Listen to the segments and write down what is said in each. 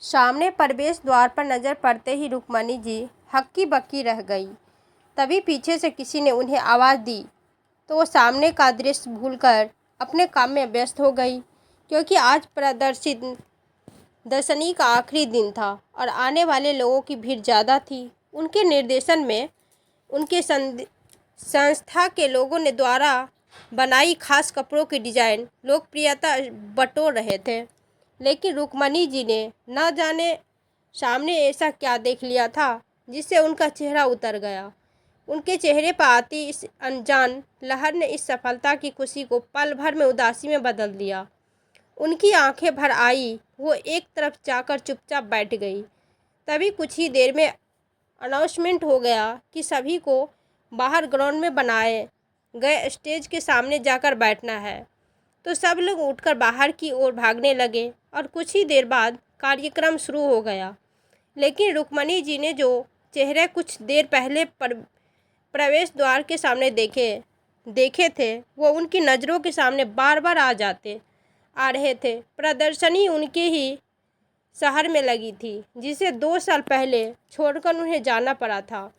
सामने प्रवेश द्वार पर नजर पड़ते ही रुक्मणी जी हक्की बक्की रह गई। तभी पीछे से किसी ने उन्हें आवाज़ दी तो वो सामने का दृश्य भूलकर अपने काम में व्यस्त हो गई, क्योंकि आज दर्शनी का आखिरी दिन था और आने वाले लोगों की भीड़ ज़्यादा थी। उनके निर्देशन में उनके संस्था के लोगों ने द्वारा बनाई खास कपड़ों की डिजाइन लोकप्रियता बटोर रहे थे। लेकिन रुक्मणी जी ने न जाने सामने ऐसा क्या देख लिया था जिससे उनका चेहरा उतर गया। उनके चेहरे पर आती इस अनजान लहर ने इस सफलता की खुशी को पल भर में उदासी में बदल दिया। उनकी आंखें भर आई, वो एक तरफ जाकर चुपचाप बैठ गई। तभी कुछ ही देर में अनाउंसमेंट हो गया कि सभी को बाहर ग्राउंड में बनाए गए स्टेज के सामने जाकर बैठना है। तो सब लोग उठकर बाहर की ओर भागने लगे और कुछ ही देर बाद कार्यक्रम शुरू हो गया। लेकिन रुक्मणी जी ने जो चेहरे कुछ देर पहले प्रवेश द्वार के सामने देखे थे वो उनकी नज़रों के सामने बार बार आ रहे थे। प्रदर्शनी उनके ही शहर में लगी थी जिसे 2 साल पहले छोड़कर उन्हें जाना पड़ा था।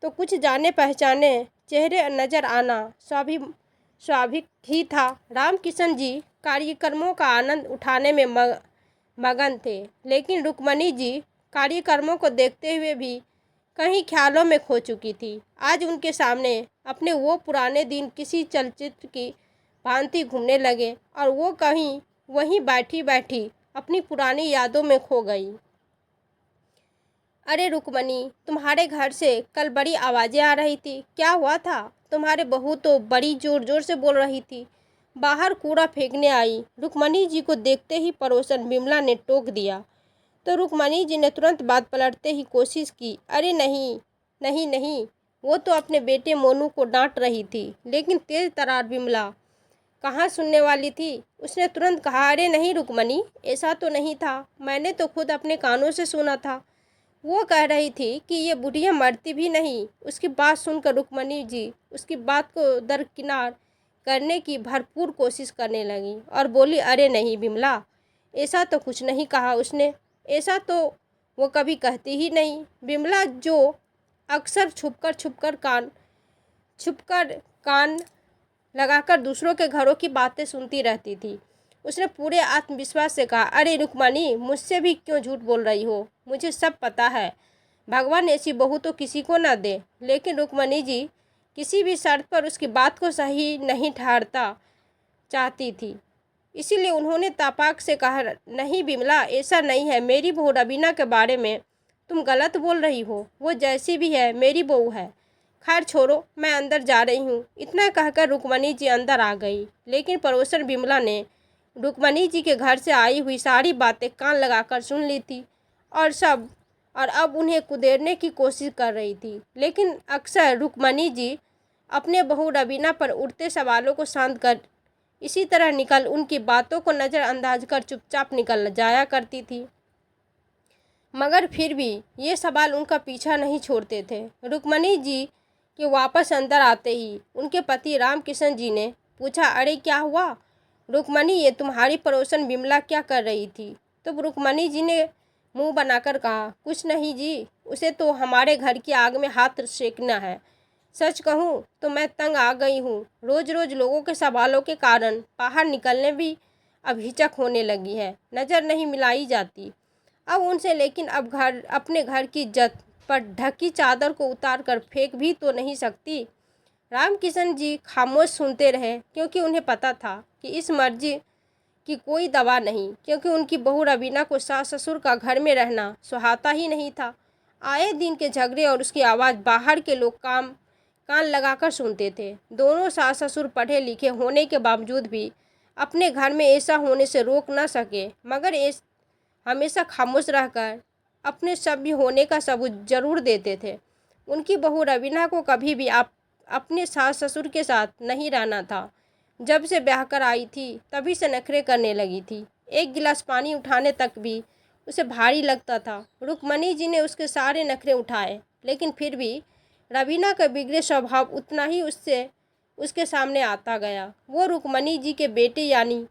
तो कुछ जाने पहचाने चेहरे नज़र आना स्वाभाविक ही था। रामकिशन जी कार्यक्रमों का आनंद उठाने में मगन थे, लेकिन रुक्मणी जी कार्यक्रमों को देखते हुए भी कहीं ख्यालों में खो चुकी थी। आज उनके सामने अपने वो पुराने दिन किसी चलचित्र की भांति घूमने लगे और वो कहीं वहीं बैठी बैठी अपनी पुरानी यादों में खो गई। अरे रुक्मणी, तुम्हारे घर से कल बड़ी आवाज़ें आ रही थी, क्या हुआ था? तुम्हारे बहू तो बड़ी जोर जोर से बोल रही थी, बाहर कूड़ा फेंकने आई। रुक्मणी जी को देखते ही पड़ोसन बिमला ने टोक दिया। तो रुक्मणी जी ने तुरंत बात पलटते ही कोशिश की, अरे नहीं नहीं नहीं, वो तो अपने बेटे मोनू को डांट रही थी। लेकिन तेज तर्रार बिमला कहाँ सुनने वाली थी। उसने तुरंत कहा, अरे नहीं रुक्मणी, ऐसा तो नहीं था, मैंने तो खुद अपने कानों से सुना था। वो कह रही थी कि ये बुढ़िया मरती भी नहीं। उसकी बात सुनकर रुक्मणी जी उसकी बात को दरकिनार करने की भरपूर कोशिश करने लगी और बोली, अरे नहीं बिमला, ऐसा तो कुछ नहीं कहा उसने, ऐसा तो वो कभी कहती ही नहीं। बिमला जो अक्सर छुपकर कान लगाकर दूसरों के घरों की बातें सुनती रहती थी, उसने पूरे आत्मविश्वास से कहा, अरे रुक्मणी, मुझसे भी क्यों झूठ बोल रही हो? मुझे सब पता है, भगवान ऐसी बहू तो किसी को ना दे। लेकिन रुक्मणी जी किसी भी शर्त पर उसकी बात को सही नहीं ठहरता चाहती थी, इसीलिए उन्होंने तपाक से कहा, नहीं बिमला, ऐसा नहीं है। मेरी बहू रवीना के बारे में तुम गलत बोल रही हो, वो जैसी भी है मेरी बहू है। खैर छोड़ो, मैं अंदर जा रही हूँ। इतना कहकर रुक्मणी जी अंदर आ गई। लेकिन पड़ोसन बिमला ने रुक्मणी जी के घर से आई हुई सारी बातें कान लगाकर सुन ली थी और अब उन्हें कुदेरने की कोशिश कर रही थी। लेकिन अक्सर रुक्मणी जी अपने बहू रवीना पर उठते सवालों को शांत कर इसी तरह उनकी बातों को नज़रअंदाज कर चुपचाप निकल जाया करती थी। मगर फिर भी ये सवाल उनका पीछा नहीं छोड़ते थे। रुक्मणी जी के वापस अंदर आते ही उनके पति रामकिशन जी ने पूछा, अरे क्या हुआ रुक्मणी, ये तुम्हारी पड़ोसन बिमला क्या कर रही थी? तो रुक्मणी जी ने मुंह बनाकर कहा, कुछ नहीं जी, उसे तो हमारे घर की आग में हाथ सेकना है। सच कहूँ तो मैं तंग आ गई हूँ। रोज़ रोज़ लोगों के सवालों के कारण बाहर निकलने भी अब हिचक होने लगी है, नज़र नहीं मिलाई जाती अब उनसे। लेकिन अब अपने घर की इज्जत पर ढकी चादर को उतार कर फेंक भी तो नहीं सकती। रामकिशन जी खामोश सुनते रहे, क्योंकि उन्हें पता था कि इस मर्जी की कोई दवा नहीं, क्योंकि उनकी बहू रवीना को सास ससुर का घर में रहना सुहाता ही नहीं था। आए दिन के झगड़े और उसकी आवाज़ बाहर के लोग कान लगाकर सुनते थे। दोनों सास ससुर पढ़े लिखे होने के बावजूद भी अपने घर में ऐसा होने से रोक न सके, मगर हमेशा खामोश रहकर अपने सभ्य होने का सबूत जरूर देते थे। उनकी बहू रवीना को कभी भी अपने सास ससुर के साथ नहीं रहना था। जब से ब्याह कर आई थी तभी से नखरे करने लगी थी। एक गिलास पानी उठाने तक भी उसे भारी लगता था। रुक्मणी जी ने उसके सारे नखरे उठाए, लेकिन फिर भी रवीना का बिगड़े स्वभाव उतना ही उसके सामने आता गया। वो रुक्मणी जी के बेटे यानी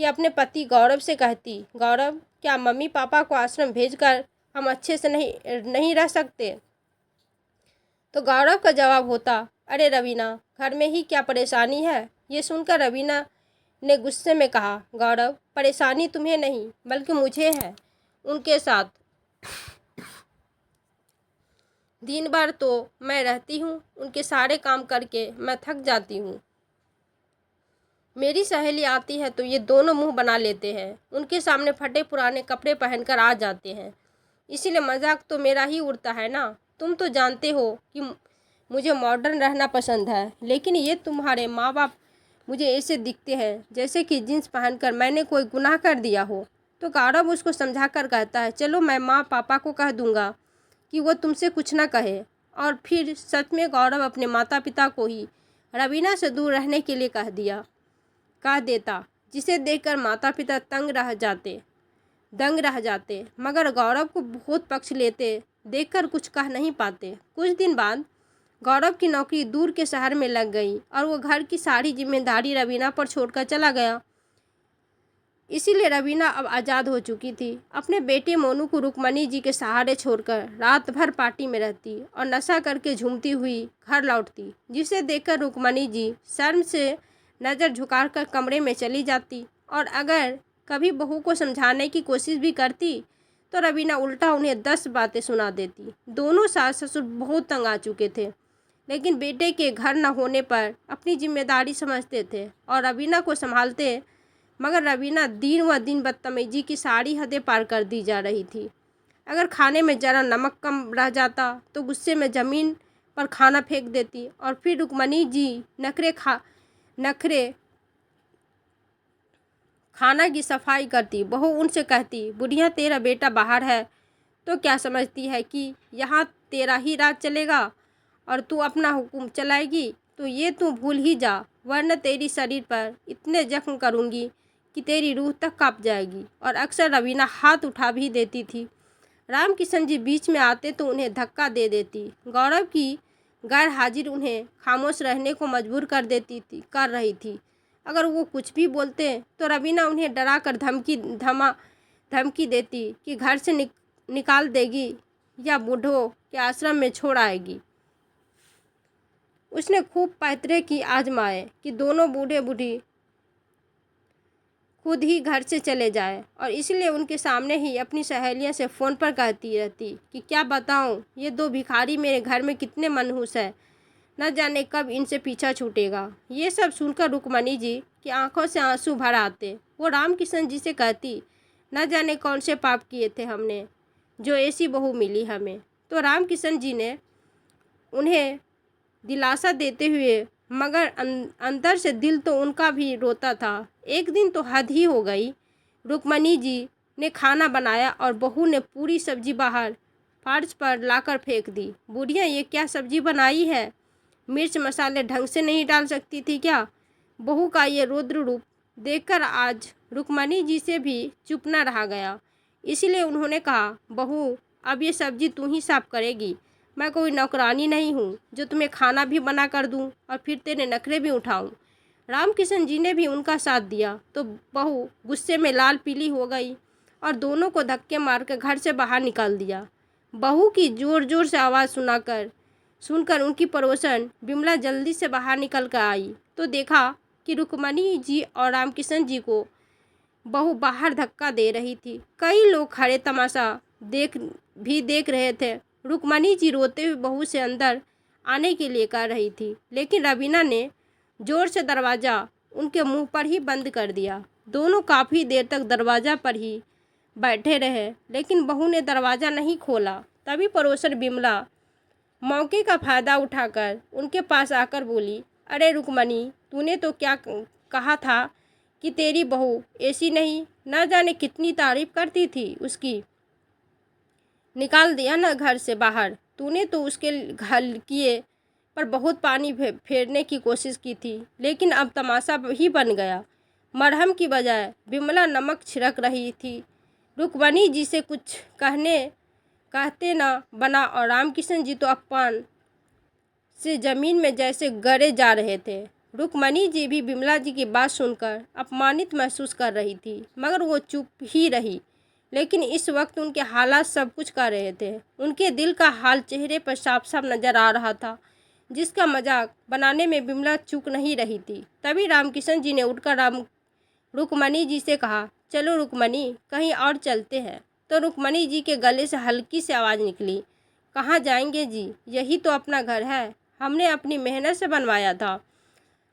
कि अपने पति गौरव से कहती, गौरव, क्या मम्मी पापा को आश्रम भेजकर हम अच्छे से नहीं रह सकते? तो गौरव का जवाब होता, अरे रवीना, घर में ही क्या परेशानी है? ये सुनकर रवीना ने गुस्से में कहा, गौरव, परेशानी तुम्हें नहीं बल्कि मुझे है। उनके साथ दिन भर तो मैं रहती हूँ, उनके सारे काम करके मैं थक जाती हूँ। मेरी सहेली आती है तो ये दोनों मुंह बना लेते हैं, उनके सामने फटे पुराने कपड़े पहनकर आ जाते हैं। इसीलिए मजाक तो मेरा ही उड़ता है ना। तुम तो जानते हो कि मुझे मॉडर्न रहना पसंद है, लेकिन ये तुम्हारे माँ बाप मुझे ऐसे दिखते हैं जैसे कि जीन्स पहनकर मैंने कोई गुनाह कर दिया हो। तो गौरव उसको समझा कर कहता है, चलो मैं माँ पापा को कह दूंगा कि वो तुमसे कुछ ना कहे। और फिर सच में गौरव अपने माता पिता को ही रवीना से दूर रहने के लिए कह देता, जिसे देखकर माता पिता दंग रह जाते, मगर गौरव को बहुत पक्ष लेते देखकर कुछ कह नहीं पाते। कुछ दिन बाद गौरव की नौकरी दूर के शहर में लग गई और वो घर की सारी जिम्मेदारी रवीना पर छोड़कर चला गया। इसीलिए रवीना अब आज़ाद हो चुकी थी। अपने बेटे मोनू को रुक्मणी जी के सहारे छोड़कर रात भर पार्टी में रहती और नशा करके झूमती हुई घर लौटती, जिसे देखकर रुक्मणी जी शर्म से नज़र झुकाकर कमरे में चली जाती। और अगर कभी बहू को समझाने की कोशिश भी करती तो रवीना उल्टा उन्हें 10 बातें सुना देती। दोनों सास ससुर बहुत तंग आ चुके थे, लेकिन बेटे के घर न होने पर अपनी जिम्मेदारी समझते थे और रवीना को संभालते, मगर रवीना दिन व दिन बदतमीजी की सारी हदें पार कर दी जा रही थी। अगर खाने में ज़रा नमक कम रह जाता तो गुस्से में ज़मीन पर खाना फेंक देती और फिर रुक्मणी जी नखरे खाना की सफाई करती। बहू उनसे कहती, बुढ़िया, तेरा बेटा बाहर है तो क्या समझती है कि यहाँ तेरा ही राज चलेगा और तू अपना हुक्म चलाएगी? तो ये तू भूल ही जा, वरना तेरी शरीर पर इतने जख्म करूँगी कि तेरी रूह तक कांप जाएगी। और अक्सर रवीना हाथ उठा भी देती थी। रामकिशन जी बीच में आते तो उन्हें धक्का दे देती। गौरव की गैर हाजिर उन्हें खामोश रहने को मजबूर कर रही थी। अगर वो कुछ भी बोलते तो रवीना उन्हें डरा कर धमकी देती कि घर से निकाल देगी या बूढ़ों के आश्रम में छोड़ आएगी। उसने खूब पैतरे की आजमाए कि दोनों बूढ़े बूढ़ी खुद ही घर से चले जाए, और इसलिए उनके सामने ही अपनी सहेलियों से फ़ोन पर कहती रहती कि क्या बताऊं, ये 2 भिखारी मेरे घर में कितने मनहूस है, न जाने कब इनसे पीछा छूटेगा। ये सब सुनकर रुक्मणी जी की आंखों से आंसू भर आते। वो रामकिशन जी से कहती, न जाने कौन से पाप किए थे हमने जो ऐसी बहू मिली हमें। तो रामकिशन जी ने उन्हें दिलासा देते हुए, मगर अंदर से दिल तो उनका भी रोता था। एक दिन तो हद ही हो गई। रुक्मणी जी ने खाना बनाया और बहू ने पूरी सब्जी बाहर फर्श पर लाकर फेंक दी। बुढ़िया, ये क्या सब्जी बनाई है? मिर्च मसाले ढंग से नहीं डाल सकती थी क्या? बहू का ये रौद्र रूप देखकर आज रुक्मणी जी से भी चुप न रहा गया। इसीलिए उन्होंने कहा, बहू, अब ये सब्जी तू ही साफ करेगी। मैं कोई नौकरानी नहीं हूँ जो तुम्हें खाना भी बना कर दूँ और फिर तेरे नखरे भी उठाऊँ। रामकिशन जी ने भी उनका साथ दिया तो बहू गुस्से में लाल पीली हो गई और दोनों को धक्के मारकर घर से बाहर निकाल दिया। बहू की ज़ोर ज़ोर से आवाज़ सुनकर उनकी पड़ोसन बिमला जल्दी से बाहर निकल कर आई तो देखा कि रुक्मणी जी और रामकिशन जी को बहू बाहर धक्का दे रही थी। कई लोग खड़े तमाशा देख रहे थे। रुक्मणी जी रोते हुए बहू से अंदर आने के लिए कह रही थी, लेकिन रवीना ने जोर से दरवाज़ा उनके मुंह पर ही बंद कर दिया। दोनों काफ़ी देर तक दरवाज़ा पर ही बैठे रहे, लेकिन बहू ने दरवाज़ा नहीं खोला। तभी पड़ोसन बिमला मौके का फ़ायदा उठाकर उनके पास आकर बोली, अरे रुक्मणी, तूने तो क्या कहा था कि तेरी बहू ऐसी नहीं, न जाने कितनी तारीफ़ करती थी उसकी। निकाल दिया ना घर से बाहर। तूने तो उसके घर किए पर बहुत पानी फेरने की कोशिश की थी, लेकिन अब तमाशा ही बन गया। मरहम की बजाय बिमला नमक छिड़क रही थी। रुक्मणी जी से कुछ कहते ना बना और रामकिशन जी तो अपमान से ज़मीन में जैसे गड़े जा रहे थे। रुक्मणी जी भी बिमला जी की बात सुनकर अपमानित महसूस कर रही थी, मगर वो चुप ही रही। लेकिन इस वक्त उनके हालात सब कुछ कह रहे थे। उनके दिल का हाल चेहरे पर साफ साफ नजर आ रहा था, जिसका मजाक बनाने में बिमला चूक नहीं रही थी। तभी रामकिशन जी ने उठकर रुक्मणी जी से कहा, चलो रुक्मणी, कहीं और चलते हैं। तो रुक्मणी जी के गले से हल्की सी आवाज़ निकली, कहाँ जाएंगे जी, यही तो अपना घर है, हमने अपनी मेहनत से बनवाया था।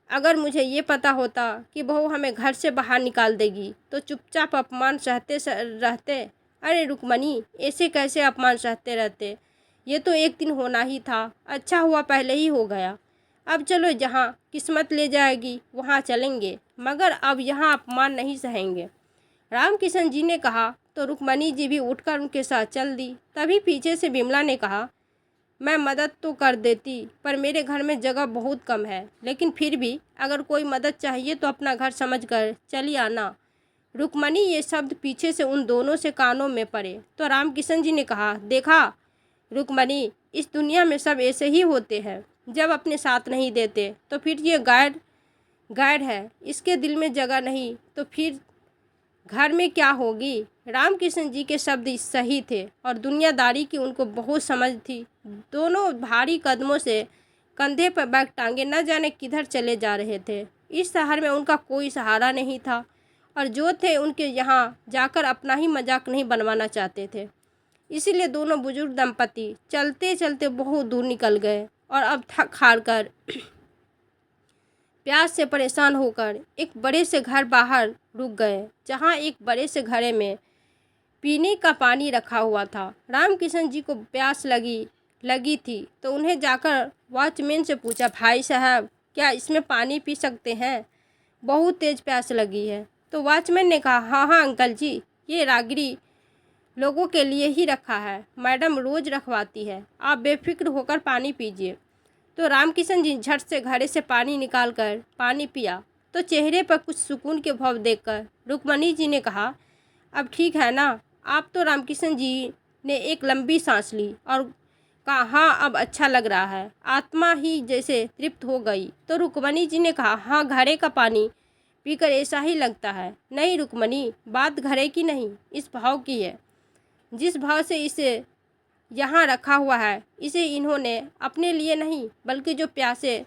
अगर मुझे ये पता होता कि बहू हमें घर से बाहर निकाल देगी तो चुपचाप अपमान सहते रहते। अरे रुक्मणी, ऐसे कैसे अपमान सहते रहते, ये तो एक दिन होना ही था, अच्छा हुआ पहले ही हो गया। अब चलो, जहाँ किस्मत ले जाएगी वहाँ चलेंगे, मगर अब यहाँ अपमान नहीं सहेंगे। रामकिशन जी ने कहा तो रुक्मणी जी भी उठकर उनके साथ चल दी। तभी पीछे से बिमला ने कहा, मैं मदद तो कर देती, पर मेरे घर में जगह बहुत कम है, लेकिन फिर भी अगर कोई मदद चाहिए तो अपना घर समझकर चली आना। रुक्मणी ये शब्द पीछे से उन दोनों से कानों में पड़े तो रामकिशन जी ने कहा, देखा रुक्मणी, इस दुनिया में सब ऐसे ही होते हैं, जब अपने साथ नहीं देते तो फिर ये गैर है, इसके दिल में जगह नहीं तो फिर घर में क्या होगी। रामकिशन जी के शब्द सही थे और दुनियादारी की उनको बहुत समझ थी। दोनों भारी कदमों से कंधे पर बैग टांगे न जाने किधर चले जा रहे थे। इस शहर में उनका कोई सहारा नहीं था और जो थे उनके यहाँ जाकर अपना ही मजाक नहीं बनवाना चाहते थे। इसीलिए दोनों बुजुर्ग दंपति चलते चलते बहुत दूर निकल गए और अब थक हार कर प्यास से परेशान होकर एक बड़े से घर बाहर रुक गए, जहाँ एक बड़े से घड़े में पीने का पानी रखा हुआ था। रामकिशन जी को प्यास लगी थी तो उन्हें जाकर वॉचमैन से पूछा, भाई साहब, क्या इसमें पानी पी सकते हैं, बहुत तेज़ प्यास लगी है। तो वॉचमैन ने कहा, हाँ हाँ अंकल जी, ये रागिरी लोगों के लिए ही रखा है, मैडम रोज़ रखवाती है, आप बेफिक्र होकर पानी पीजिए। तो रामकिशन जी झट से घड़े से पानी निकालकर पानी पिया तो चेहरे पर कुछ सुकून के भाव देखकर रुक्मणी जी ने कहा, अब ठीक है ना आप। तो रामकिशन जी ने एक लंबी सांस ली और कहा, हाँ अब अच्छा लग रहा है, आत्मा ही जैसे तृप्त हो गई। तो रुक्मणी जी ने कहा, हाँ घड़े का पानी पीकर ऐसा ही लगता है। नहीं रुक्मणी, बात घड़े की नहीं, इस भाव की है। जिस भाव से इसे यहाँ रखा हुआ है, इसे इन्होंने अपने लिए नहीं बल्कि जो प्यासे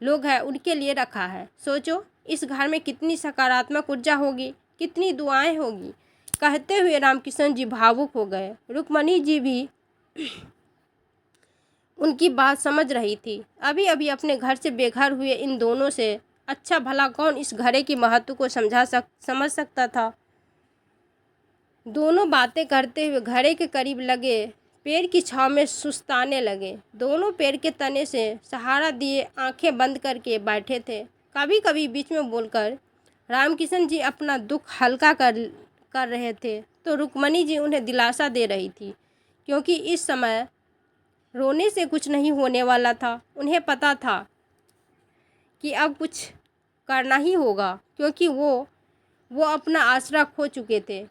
लोग हैं उनके लिए रखा है। सोचो इस घर में कितनी सकारात्मक ऊर्जा होगी, कितनी दुआएं होगी। कहते हुए रामकिशन जी भावुक हो गए। रुक्मणी जी भी उनकी बात समझ रही थी। अभी अभी अपने घर से बेघर हुए इन दोनों से अच्छा भला कौन इस घड़े की महत्व को समझ सकता था। दोनों बातें करते हुए घड़े के करीब लगे पेड़ की छांव में सुस्ताने लगे। दोनों पेड़ के तने से सहारा दिए आंखें बंद करके बैठे थे। कभी कभी बीच में बोलकर रामकिशन जी अपना दुख हल्का कर रहे थे तो रुक्मणी जी उन्हें दिलासा दे रही थी, क्योंकि इस समय रोने से कुछ नहीं होने वाला था। उन्हें पता था कि अब कुछ करना ही होगा, क्योंकि वो अपना आसरा खो चुके थे।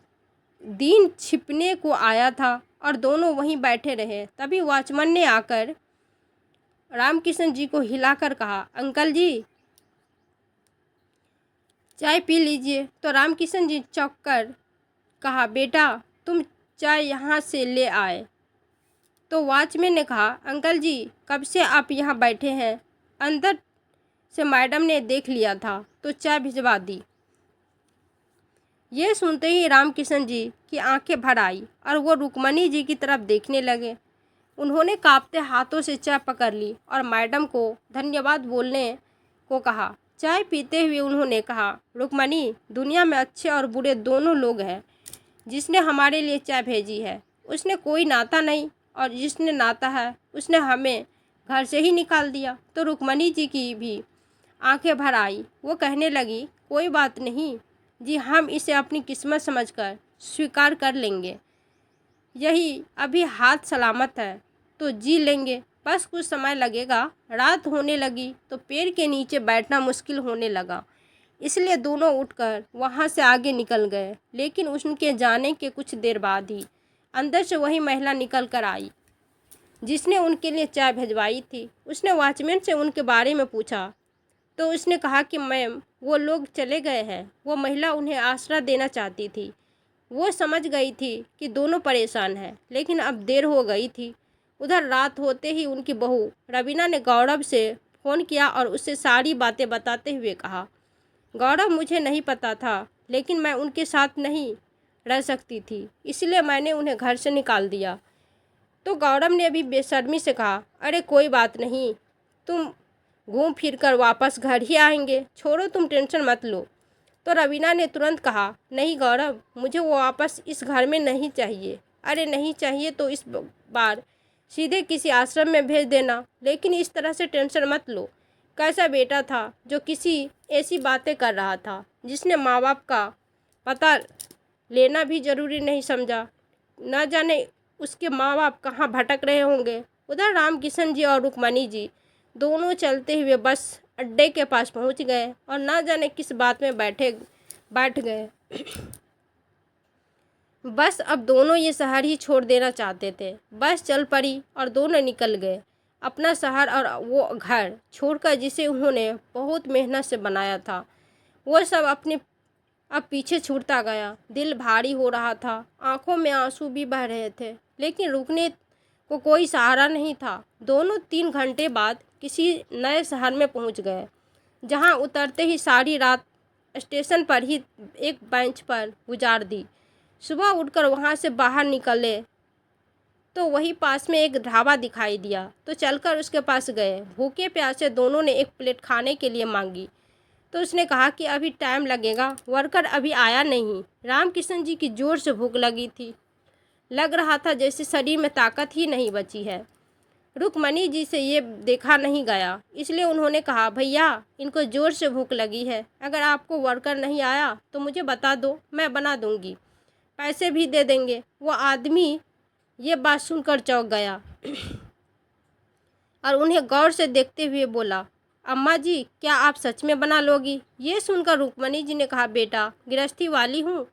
दिन छिपने को आया था और दोनों वहीं बैठे रहे। तभी वॉचमैन ने आकर रामकिशन जी को हिलाकर कहा, अंकल जी चाय पी लीजिए। तो रामकिशन जी चौंक कर कहा, बेटा तुम चाय यहाँ से ले आए। तो वॉचमैन ने कहा, अंकल जी कब से आप यहाँ बैठे हैं, अंदर से मैडम ने देख लिया था तो चाय भिजवा दी। ये सुनते ही रामकिशन जी की आंखें भर आई और वो रुक्मणी जी की तरफ देखने लगे। उन्होंने कांपते हाथों से चाय पकड़ ली और मैडम को धन्यवाद बोलने को कहा। चाय पीते हुए उन्होंने कहा, रुक्मणी, दुनिया में अच्छे और बुरे दोनों लोग हैं। जिसने हमारे लिए चाय भेजी है उसने कोई नाता नहीं, और जिसने नाता है उसने हमें घर से ही निकाल दिया। तो रुक्मणी जी की भी आंखें भर आई। वो कहने लगी, कोई बात नहीं जी, हम इसे अपनी किस्मत समझकर स्वीकार कर लेंगे। यही अभी हाथ सलामत है तो जी लेंगे, बस कुछ समय लगेगा। रात होने लगी तो पेड़ के नीचे बैठना मुश्किल होने लगा, इसलिए दोनों उठकर वहाँ से आगे निकल गए। लेकिन उनके जाने के कुछ देर बाद ही अंदर से वही महिला निकल कर आई जिसने उनके लिए चाय भिजवाई थी। उसने वॉचमैन से उनके बारे में पूछा तो उसने कहा कि मैम, वो लोग चले गए हैं। वो महिला उन्हें आसरा देना चाहती थी। वो समझ गई थी कि दोनों परेशान हैं, लेकिन अब देर हो गई थी। उधर रात होते ही उनकी बहू रवीना ने गौरव से फ़ोन किया और उससे सारी बातें बताते हुए कहा, गौरव, मुझे नहीं पता था, लेकिन मैं उनके साथ नहीं रह सकती थी, इसलिए मैंने उन्हें घर से निकाल दिया। तो गौरव ने अभी बेशर्मी से कहा, अरे कोई बात नहीं, तुम घूम फिर कर वापस घर ही आएंगे, छोड़ो, तुम टेंशन मत लो। तो रवीना ने तुरंत कहा, नहीं गौरव, मुझे वो वापस इस घर में नहीं चाहिए। अरे नहीं चाहिए तो इस बार सीधे किसी आश्रम में भेज देना, लेकिन इस तरह से टेंशन मत लो। कैसा बेटा था जो किसी ऐसी बातें कर रहा था जिसने माँ बाप का पता लेना भी ज़रूरी नहीं समझा। न जाने उसके माँ बाप कहाँ भटक रहे होंगे। उधर रामकिशन जी और रुक्मणी जी दोनों चलते हुए बस अड्डे के पास पहुंच गए और न जाने किस बात में बैठ गए। बस अब दोनों ये शहर ही छोड़ देना चाहते थे। बस चल पड़ी और दोनों निकल गए, अपना शहर और वो घर छोड़कर जिसे उन्होंने बहुत मेहनत से बनाया था। वो सब अपने अब पीछे छूटता गया। दिल भारी हो रहा था, आंखों में आंसू भी बह रहे थे, लेकिन रुकने को कोई सहारा नहीं था। दोनों 3 घंटे बाद किसी नए शहर में पहुंच गए, जहां उतरते ही सारी रात स्टेशन पर ही एक बेंच पर गुजार दी। सुबह उठकर वहां से बाहर निकले तो वही पास में एक ढाबा दिखाई दिया, तो चलकर उसके पास गए। भूखे प्यासे दोनों ने एक प्लेट खाने के लिए मांगी, तो उसने कहा कि अभी टाइम लगेगा, वर्कर अभी आया नहीं। रामकिशन जी की जोर से भूख लगी थी, लग रहा था जैसे शरीर में ताकत ही नहीं बची है। रुक्मणी जी से ये देखा नहीं गया, इसलिए उन्होंने कहा, भैया, इनको जोर से भूख लगी है, अगर आपको वर्कर नहीं आया तो मुझे बता दो, मैं बना दूंगी, पैसे भी दे देंगे। वो आदमी ये बात सुनकर चौंक गया और उन्हें गौर से देखते हुए बोला, अम्मा जी, क्या आप सच में बना लोगी? ये सुनकर रुक्मणी जी ने कहा, बेटा, गृहस्थी वाली हूँ,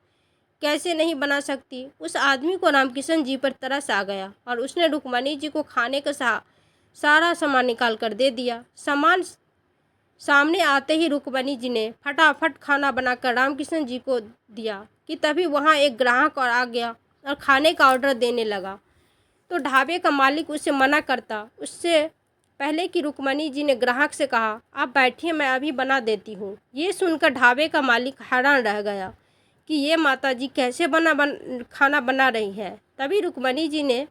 कैसे नहीं बना सकती। उस आदमी को रामकिशन जी पर तरस आ गया और उसने रुक्मणी जी को खाने का सारा सामान निकाल कर दे दिया। सामान सामने आते ही रुक्मणी जी ने फटाफट खाना बनाकर रामकिशन जी को दिया कि तभी वहाँ एक ग्राहक और आ गया और खाने का ऑर्डर देने लगा। तो ढाबे का मालिक उसे मना करता उससे पहले कि रुक्मणी जी ने ग्राहक से कहा, आप बैठिए, मैं अभी बना देती हूँ। ये सुनकर ढाबे का मालिक हैरान रह गया कि ये माताजी कैसे खाना बना रही है। तभी रुक्मणी जी ने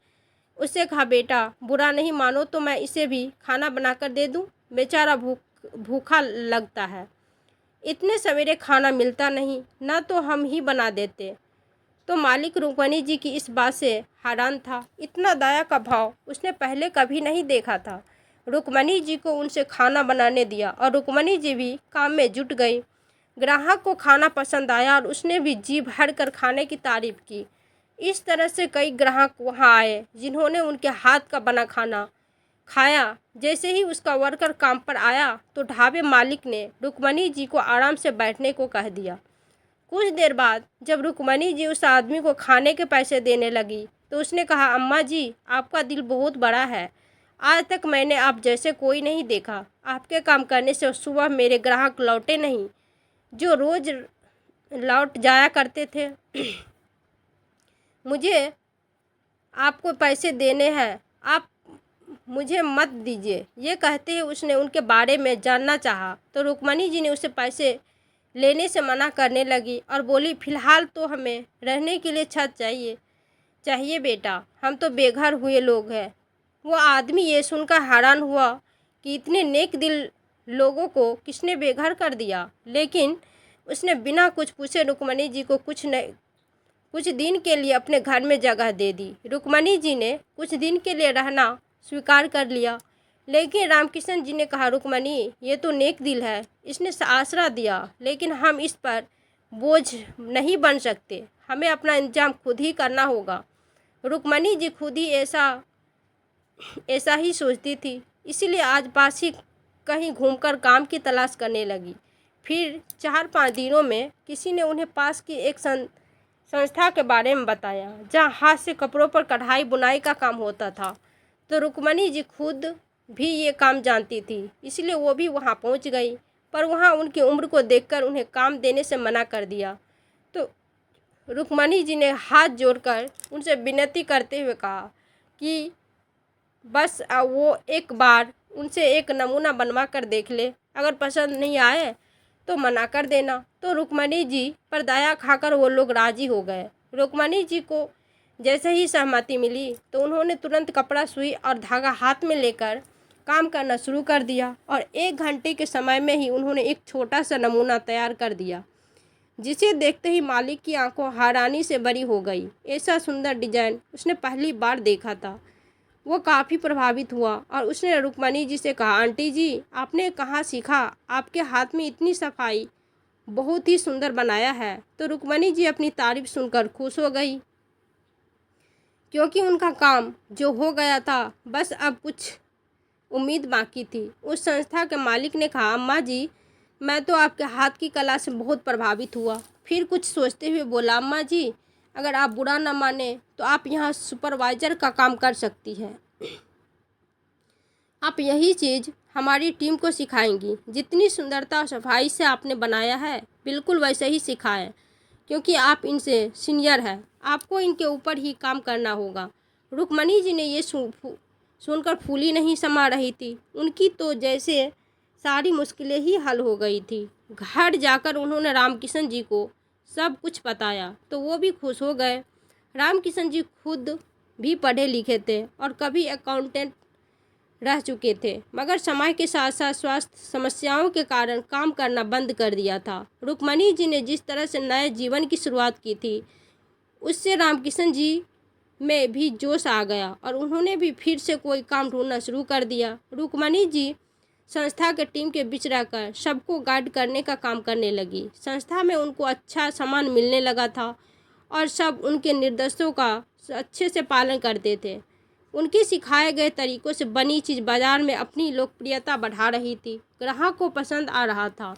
उससे कहा, बेटा, बुरा नहीं मानो तो मैं इसे भी खाना बनाकर दे दूँ, बेचारा भूखा लगता है। इतने सवेरे खाना मिलता नहीं, ना तो हम ही बना देते। तो मालिक रुक्मणी जी की इस बात से हैरान था। इतना दया का भाव उसने पहले कभी नहीं देखा था। रुक्मणी जी को उनसे खाना बनाने दिया और रुक्मणी जी भी काम में जुट गई। ग्राहक को खाना पसंद आया और उसने भी जी भर कर खाने की तारीफ की। इस तरह से कई ग्राहक वहां आए जिन्होंने उनके हाथ का बना खाना खाया। जैसे ही उसका वर्कर काम पर आया तो ढाबे मालिक ने रुक्मणी जी को आराम से बैठने को कह दिया। कुछ देर बाद जब रुक्मणी जी उस आदमी को खाने के पैसे देने लगी तो उसने कहा, अम्मा जी, आपका दिल बहुत बड़ा है, आज तक मैंने आप जैसे कोई नहीं देखा। आपके काम करने से सुबह मेरे ग्राहक लौटे नहीं, जो रोज़ लौट जाया करते थे। मुझे आपको पैसे देने हैं, आप मुझे मत दीजिए। ये कहते हुए उसने उनके बारे में जानना चाहा तो रुक्मणी जी ने उसे पैसे लेने से मना करने लगी और बोली, फ़िलहाल तो हमें रहने के लिए छत चाहिए बेटा, हम तो बेघर हुए लोग हैं। वो आदमी ये सुनकर हैरान हुआ कि इतने नेक दिल लोगों को किसने बेघर कर दिया, लेकिन उसने बिना कुछ पूछे रुक्मणी जी को कुछ दिन के लिए अपने घर में जगह दे दी। रुक्मणी जी ने कुछ दिन के लिए रहना स्वीकार कर लिया, लेकिन रामकिशन जी ने कहा, रुक्मणी, ये तो नेक दिल है, इसने आसरा दिया, लेकिन हम इस पर बोझ नहीं बन सकते, हमें अपना इंतजाम खुद ही करना होगा। रुक्मणी जी खुद ही ऐसा ही सोचती थी, इसीलिए आज पास ही कहीं घूमकर काम की तलाश करने लगी। फिर 4-5 दिनों में किसी ने उन्हें पास की एक संस्था के बारे में बताया, जहाँ हाथ से कपड़ों पर कढ़ाई बुनाई का काम होता था। तो रुक्मणी जी खुद भी ये काम जानती थी, इसलिए वो भी वहाँ पहुँच गई। पर वहाँ उनकी उम्र को देखकर उन्हें काम देने से मना कर दिया। तो रुक्मणी जी ने हाथ जोड़कर उनसे विनती करते हुए कहा कि बस वो एक बार उनसे एक नमूना बनवा कर देख ले, अगर पसंद नहीं आए तो मना कर देना। तो रुक्मणी जी पर दया खाकर वो लोग राजी हो गए। रुक्मणी जी को जैसे ही सहमति मिली तो उन्होंने तुरंत कपड़ा, सुई और धागा हाथ में लेकर काम करना शुरू कर दिया और 1 घंटे के समय में ही उन्होंने एक छोटा सा नमूना तैयार कर दिया, जिसे देखते ही मालिक की आंखों हैरानी से भरी हो गई। ऐसा सुंदर डिजाइन उसने पहली बार देखा था। वो काफ़ी प्रभावित हुआ और उसने रुक्मणी जी से कहा, आंटी जी, आपने कहाँ सीखा? आपके हाथ में इतनी सफाई, बहुत ही सुंदर बनाया है। तो रुक्मणी जी अपनी तारीफ सुनकर खुश हो गई, क्योंकि उनका काम जो हो गया था, बस अब कुछ उम्मीद बाकी थी। उस संस्था के मालिक ने कहा, अम्मा जी, मैं तो आपके हाथ की कला से बहुत प्रभावित हुआ। फिर कुछ सोचते हुए बोला, अम्मा जी, अगर आप बुरा न माने तो आप यहाँ सुपरवाइज़र का काम कर सकती हैं। आप यही चीज़ हमारी टीम को सिखाएंगी। जितनी सुंदरता और सफाई से आपने बनाया है, बिल्कुल वैसे ही सिखाएं, क्योंकि आप इनसे सीनियर हैं। आपको इनके ऊपर ही काम करना होगा। रुक्मणी जी ने ये सुनकर फूली नहीं समा रही थी। उनकी तो जैसे सारी मुश्किलें ही हल हो गई थी। घर जाकर उन्होंने रामकिशन जी को सब कुछ बताया तो वो भी खुश हो गए। रामकिशन जी खुद भी पढ़े लिखे थे और कभी अकाउंटेंट रह चुके थे, मगर समय के साथ साथ स्वास्थ्य समस्याओं के कारण काम करना बंद कर दिया था। रुक्मणी जी ने जिस तरह से नए जीवन की शुरुआत की थी, उससे रामकिशन जी में भी जोश आ गया और उन्होंने भी फिर से कोई काम ढूंढना शुरू कर दिया। रुक्मणी जी संस्था के टीम के बीच रहकर सबको गाइड करने का काम करने लगी। संस्था में उनको अच्छा सामान मिलने लगा था और सब उनके निर्देशों का अच्छे से पालन करते थे। उनके सिखाए गए तरीक़ों से बनी चीज़ बाज़ार में अपनी लोकप्रियता बढ़ा रही थी। ग्राहक को पसंद आ रहा था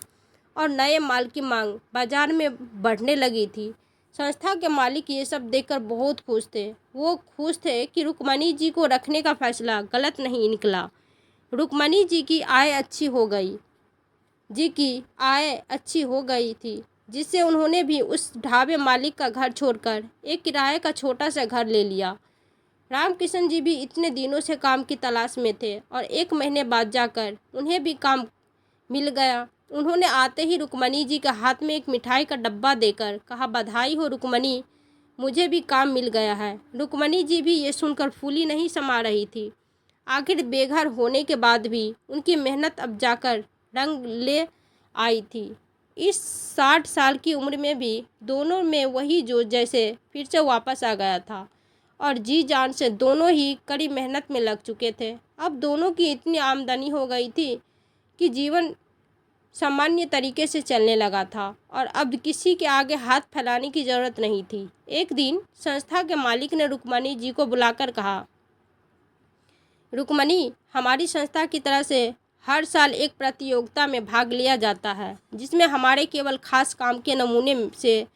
और नए माल की मांग बाज़ार में बढ़ने लगी थी। संस्था के मालिक ये सब देखकर बहुत खुश थे। वो खुश थे कि रुक्मणी जी को रखने का फैसला गलत नहीं निकला। रुक्मणी जी की आय अच्छी हो गई थी, जिससे उन्होंने भी उस ढाबे मालिक का घर छोड़कर एक किराए का छोटा सा घर ले लिया। रामकिशन जी भी इतने दिनों से काम की तलाश में थे और 1 महीने बाद जाकर उन्हें भी काम मिल गया। उन्होंने आते ही रुक्मणी जी के हाथ में एक मिठाई का डब्बा देकर कहा, बधाई हो रुक्मणी, मुझे भी काम मिल गया है। रुक्मणी जी भी ये सुनकर फूली नहीं समा रही थी। आखिर बेघर होने के बाद भी उनकी मेहनत अब जाकर रंग ले आई थी। इस 60 साल की उम्र में भी दोनों में वही जोश जैसे फिर से वापस आ गया था और जी जान से दोनों ही कड़ी मेहनत में लग चुके थे। अब दोनों की इतनी आमदनी हो गई थी कि जीवन सामान्य तरीके से चलने लगा था और अब किसी के आगे हाथ फैलाने की ज़रूरत नहीं थी। एक दिन संस्था के मालिक ने रुक्मणी जी को बुलाकर कहा, रुक्मणी, हमारी संस्था की तरफ से हर साल एक प्रतियोगिता में भाग लिया जाता है, जिसमें हमारे केवल खास काम के नमूने से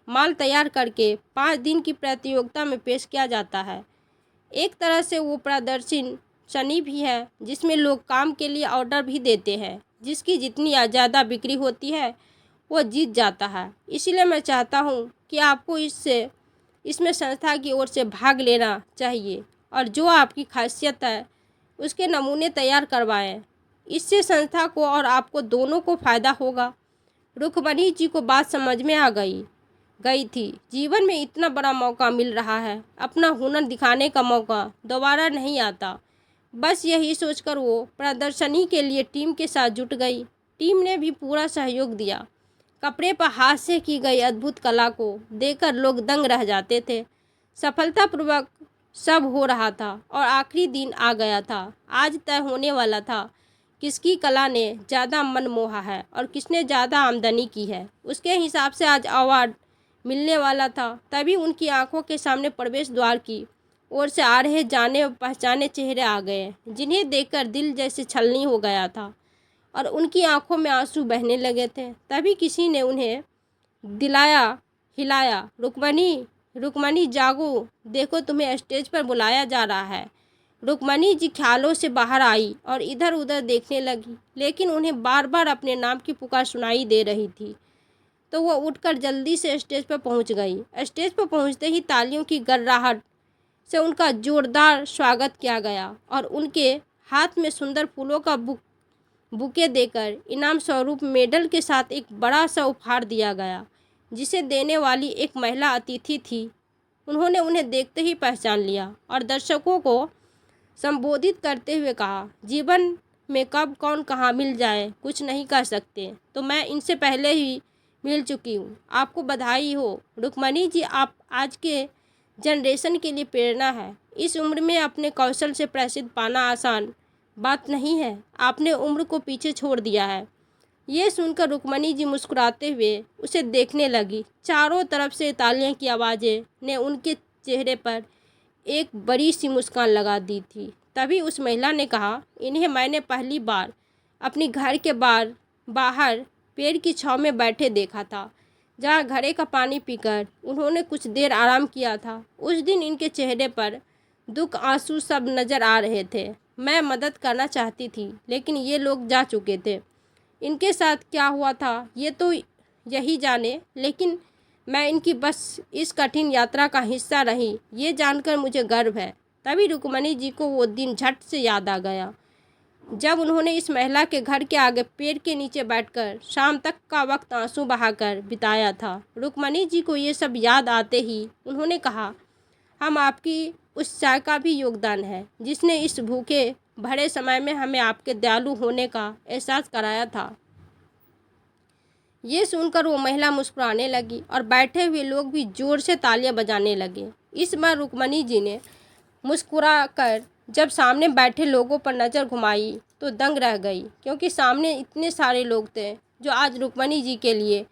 माल तैयार करके 5 दिन की प्रतियोगिता में पेश किया जाता है। एक तरह से वो प्रदर्शनी भी है, जिसमें लोग काम के लिए ऑर्डर भी देते हैं। जिसकी जितनी ज़्यादा बिक्री होती है वो जीत जाता है। इसीलिए मैं चाहता हूँ कि आपको इसमें संस्था की ओर से भाग लेना चाहिए और जो आपकी खासियत है उसके नमूने तैयार करवाएं। इससे संस्था को और आपको दोनों को फ़ायदा होगा। रुक्मणी जी को बात समझ में आ गई थी। जीवन में इतना बड़ा मौका मिल रहा है, अपना हुनर दिखाने का मौका दोबारा नहीं आता। बस यही सोचकर वो प्रदर्शनी के लिए टीम के साथ जुट गई। टीम ने भी पूरा सहयोग दिया। कपड़े पर हाथ से की गई अद्भुत कला को देखकर लोग दंग रह जाते थे। सफलतापूर्वक सब हो रहा था और आखिरी दिन आ गया था। आज तय होने वाला था किसकी कला ने ज़्यादा मन मोहा है और किसने ज़्यादा आमदनी की है। उसके हिसाब से आज अवार्ड मिलने वाला था। तभी उनकी आंखों के सामने प्रवेश द्वार की ओर से आ रहे जाने पहचाने चेहरे आ गए, जिन्हें देखकर दिल जैसे छलनी हो गया था और उनकी आंखों में आंसू बहने लगे थे। तभी किसी ने उन्हें हिलाया, रुक्मणी, रुक्मणी जागो, देखो तुम्हें स्टेज पर बुलाया जा रहा है। रुक्मणी जी ख्यालों से बाहर आई और इधर उधर देखने लगी, लेकिन उन्हें बार बार अपने नाम की पुकार सुनाई दे रही थी। तो वह उठकर जल्दी से स्टेज पर पहुंच गई। स्टेज पर पहुंचते ही तालियों की गर्राहट से उनका जोरदार स्वागत किया गया और उनके हाथ में सुंदर फूलों का बुके देकर इनाम स्वरूप मेडल के साथ एक बड़ा सा उपहार दिया गया, जिसे देने वाली एक महिला अतिथि थी। उन्होंने उन्हें देखते ही पहचान लिया और दर्शकों को संबोधित करते हुए कहा, जीवन में कब कौन कहाँ मिल जाए कुछ नहीं कह सकते, तो मैं इनसे पहले ही मिल चुकी हूँ। आपको बधाई हो रुक्मणी जी, आप आज के जनरेशन के लिए प्रेरणा है। इस उम्र में अपने कौशल से प्रसिद्ध पाना आसान बात नहीं है। आपने उम्र को पीछे छोड़ दिया है। ये सुनकर रुक्मणी जी मुस्कुराते हुए उसे देखने लगी। चारों तरफ से तालियों की आवाज़ें ने उनके चेहरे पर एक बड़ी सी मुस्कान लगा दी थी। तभी उस महिला ने कहा, इन्हें मैंने पहली बार अपनी घर के बाहर पेड़ की छांव में बैठे देखा था, जहाँ घड़े का पानी पीकर उन्होंने कुछ देर आराम किया था। उस दिन इनके चेहरे पर दुख आंसू सब नज़र आ रहे थे। मैं मदद करना चाहती थी, लेकिन ये लोग जा चुके थे। इनके साथ क्या हुआ था ये तो यही जाने, लेकिन मैं इनकी बस इस कठिन यात्रा का हिस्सा रही, ये जानकर मुझे गर्व है। तभी रुक्मणी जी को वो दिन झट से याद आ गया, जब उन्होंने इस महिला के घर के आगे पेड़ के नीचे बैठकर शाम तक का वक्त आंसू बहाकर बिताया था। रुक्मणी जी को ये सब याद आते ही उन्होंने कहा, हम आपकी उस चाय का भी योगदान है, जिसने इस भूखे भरे समय में हमें आपके दयालु होने का एहसास कराया था। ये सुनकर वो महिला मुस्कुराने लगी और बैठे हुए लोग भी जोर से तालियां बजाने लगे। इस बार रुक्मणी जी ने मुस्कुरा कर जब सामने बैठे लोगों पर नज़र घुमाई तो दंग रह गई, क्योंकि सामने इतने सारे लोग थे जो आज रुक्मणी जी के लिए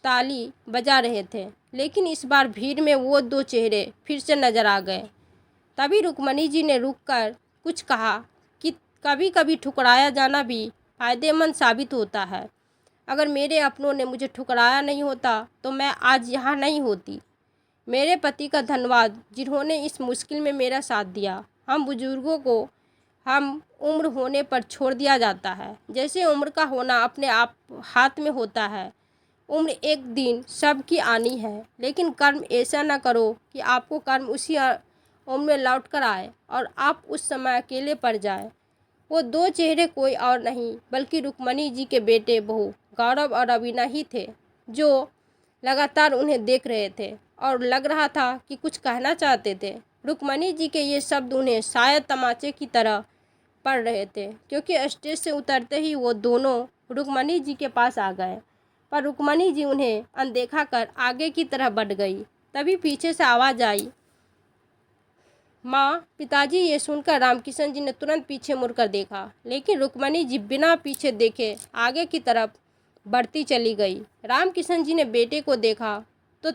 ताली बजा रहे थे। लेकिन इस बार भीड़ में वो दो चेहरे फिर से नज़र आ गए। तभी रुक्मणी जी ने रुककर कुछ कहा कि कभी कभी ठुकराया जाना भी फायदेमंद साबित होता है। अगर मेरे अपनों ने मुझे ठुकराया नहीं होता तो मैं आज यहाँ नहीं होती। मेरे पति का धन्यवाद, जिन्होंने इस मुश्किल में मेरा साथ दिया। हम बुजुर्गों को हम उम्र होने पर छोड़ दिया जाता है, जैसे उम्र का होना अपने आप हाथ में होता है। उम्र एक दिन सबकी आनी है, लेकिन कर्म ऐसा न करो कि आपको कर्म उसी उम्र में लौट कर आए और आप उस समय अकेले पड़ जाए। वो दो चेहरे कोई और नहीं बल्कि रुक्मणी जी के बेटे बहू गौरव और अविना ही थे, जो लगातार उन्हें देख रहे थे और लग रहा था कि कुछ कहना चाहते थे। रुक्मणी जी के ये शब्द उन्हें शायद तमाचे की तरह पड़ रहे थे, क्योंकि स्टेज से उतरते ही वो दोनों रुक्मणी जी के पास आ गए, पर रुक्मणी जी उन्हें अनदेखा कर आगे की तरह बढ़ गई। तभी पीछे से आवाज़ आई, माँ, पिताजी। ये सुनकर रामकिशन जी ने तुरंत पीछे मुड़कर देखा, लेकिन रुक्मणी जी बिना पीछे देखे आगे की तरफ बढ़ती चली गई। रामकिशन जी ने बेटे को देखा तो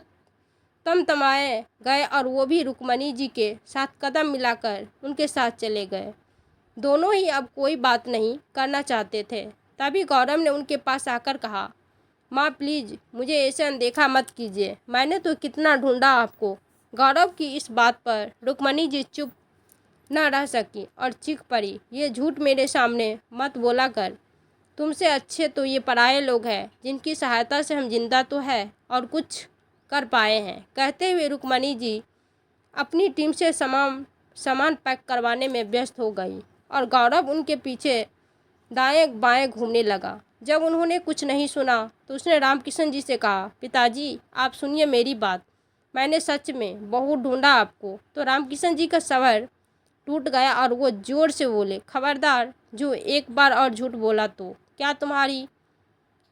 तमतमाए गए और वो भी रुक्मणी जी के साथ कदम मिलाकर उनके साथ चले गए। दोनों ही अब कोई बात नहीं करना चाहते थे। तभी गौरव ने उनके पास आकर कहा, माँ प्लीज़ मुझे ऐसे अनदेखा मत कीजिए, मैंने तो कितना ढूंढा आपको। गौरव की इस बात पर रुक्मणी जी चुप न रह सकी और चीख पड़ी, ये झूठ मेरे सामने मत बोला कर। तुमसे अच्छे तो ये पराये लोग हैं, जिनकी सहायता से हम जिंदा तो है और कुछ कर पाए हैं। कहते हुए रुक्मणी जी अपनी टीम से सामान पैक करवाने में व्यस्त हो गई और गौरव उनके पीछे दाएं बाएं घूमने लगा। जब उन्होंने कुछ नहीं सुना तो उसने रामकिशन जी से कहा, पिताजी आप सुनिए मेरी बात, मैंने सच में बहुत ढूंढा आपको। तो रामकिशन जी का सबर टूट गया और वो जोर से बोले, खबरदार, जो एक बार और झूठ बोला तो क्या तुम्हारी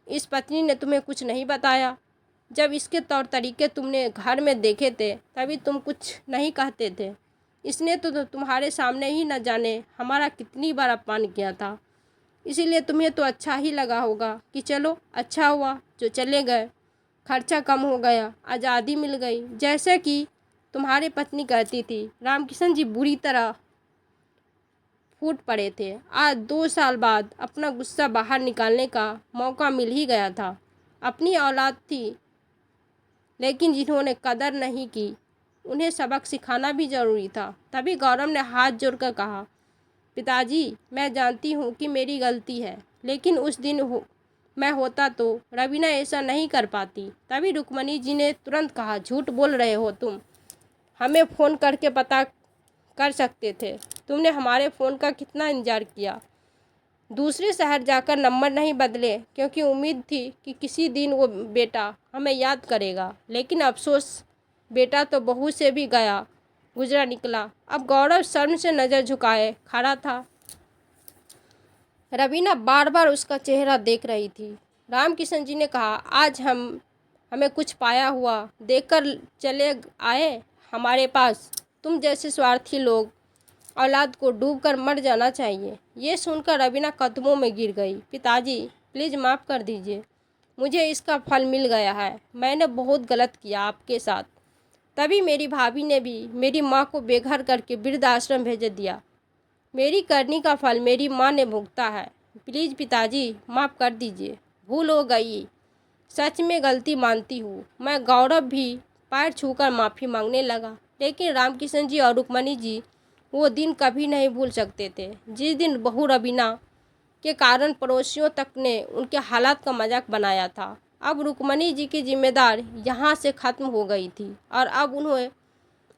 इस पत्नी ने तुम्हें कुछ नहीं बताया? जब इसके तौर तरीके तुमने घर में देखे थे तभी तुम कुछ नहीं कहते थे। इसने तो तुम्हारे सामने ही न जाने हमारा कितनी बार अपमान किया था, इसीलिए तुम्हें तो अच्छा ही लगा होगा कि चलो अच्छा हुआ जो चले गए, खर्चा कम हो गया, आज़ादी मिल गई, जैसे कि तुम्हारी पत्नी कहती थी। रामकिशन जी बुरी तरह फूट पड़े थे। आज 2 साल बाद अपना गुस्सा बाहर निकालने का मौका मिल ही गया था। अपनी औलाद थी, लेकिन जिन्होंने कदर नहीं की, उन्हें सबक सिखाना भी ज़रूरी था। तभी गौरव ने हाथ जोड़कर कहा, पिताजी, मैं जानती हूँ कि मेरी गलती है, लेकिन उस दिन मैं होता तो रवीना ऐसा नहीं कर पाती। तभी रुक्मणी जी ने तुरंत कहा, झूठ बोल रहे हो तुम। हमें फ़ोन करके पता कर सकते थे। तुमने हमारे फ़ोन का कितना इंतज़ार किया। दूसरे शहर जाकर नंबर नहीं बदले क्योंकि उम्मीद थी कि किसी दिन वो बेटा हमें याद करेगा, लेकिन अफसोस, बेटा तो बहू से भी गुजरा निकला। अब गौरव शर्म से नज़र झुकाए खड़ा था। रवीना बार बार उसका चेहरा देख रही थी। रामकिशन जी ने कहा, आज हमें कुछ पाया हुआ देखकर चले आए हमारे पास। तुम जैसे स्वार्थी लोग औलाद को डूबकर मर जाना चाहिए। ये सुनकर रवीना कदमों में गिर गई। पिताजी, प्लीज़ माफ़ कर दीजिए, मुझे इसका फल मिल गया है। मैंने बहुत गलत किया आपके साथ। तभी मेरी भाभी ने भी मेरी माँ को बेघर करके वृद्धाश्रम भेज दिया। मेरी करनी का फल मेरी माँ ने भुगता है। प्लीज़ पिताजी, माफ़ कर दीजिए, भूल हो गई, सच में गलती मानती हूँ। मैं गौरव भी पैर छूकर माफ़ी मांगने लगा। लेकिन रामकिशन जी और रुक्मणी जी वो दिन कभी नहीं भूल सकते थे, जिस दिन बहू रवीना के कारण पड़ोसियों तक ने उनके हालात का मजाक बनाया था। अब रुक्मणी जी की जिम्मेदार यहाँ से ख़त्म हो गई थी और अब उन्हें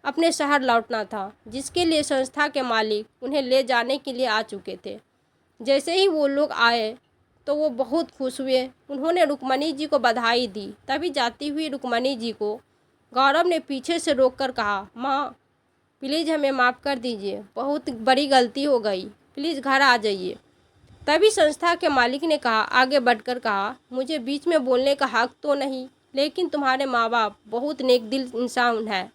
अपने शहर लौटना था, जिसके लिए संस्था के मालिक उन्हें ले जाने के लिए आ चुके थे। जैसे ही वो लोग आए तो वो बहुत खुश हुए। उन्होंने रुक्मणी जी को बधाई दी। तभी जाती हुई रुक्मणी जी को गौरव ने पीछे से रोककर कहा, माँ, प्लीज़ हमें माफ़ कर दीजिए, बहुत बड़ी गलती हो गई, प्लीज़ घर आ जाइए। तभी संस्था के मालिक ने आगे बढ़कर कहा, मुझे बीच में बोलने का हक तो नहीं, लेकिन तुम्हारे माँ बाप बहुत नेक दिल इंसान है।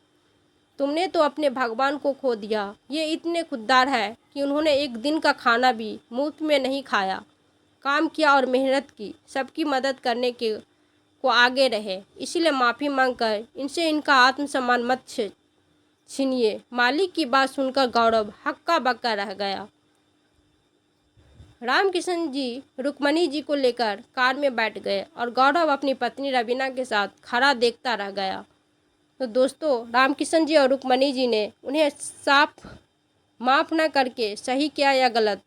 तुमने तो अपने भगवान को खो दिया। ये इतने खुददार है कि उन्होंने एक दिन का खाना भी मुफ्त में नहीं खाया, काम किया और मेहनत की, सबकी मदद करने को आगे रहे। इसीलिए माफ़ी मांगकर इनसे इनका आत्मसम्मान मत छीनिए। मालिक की बात सुनकर गौरव हक्का बक्का रह गया। रामकिशन जी रुक्मणी जी को लेकर कार में बैठ गए और गौरव अपनी पत्नी रवीना के साथ खड़ा देखता रह गया। तो दोस्तों, रामकिशन जी और रुक्मणी जी ने उन्हें साफ माफ़ न करके सही किया या गलत,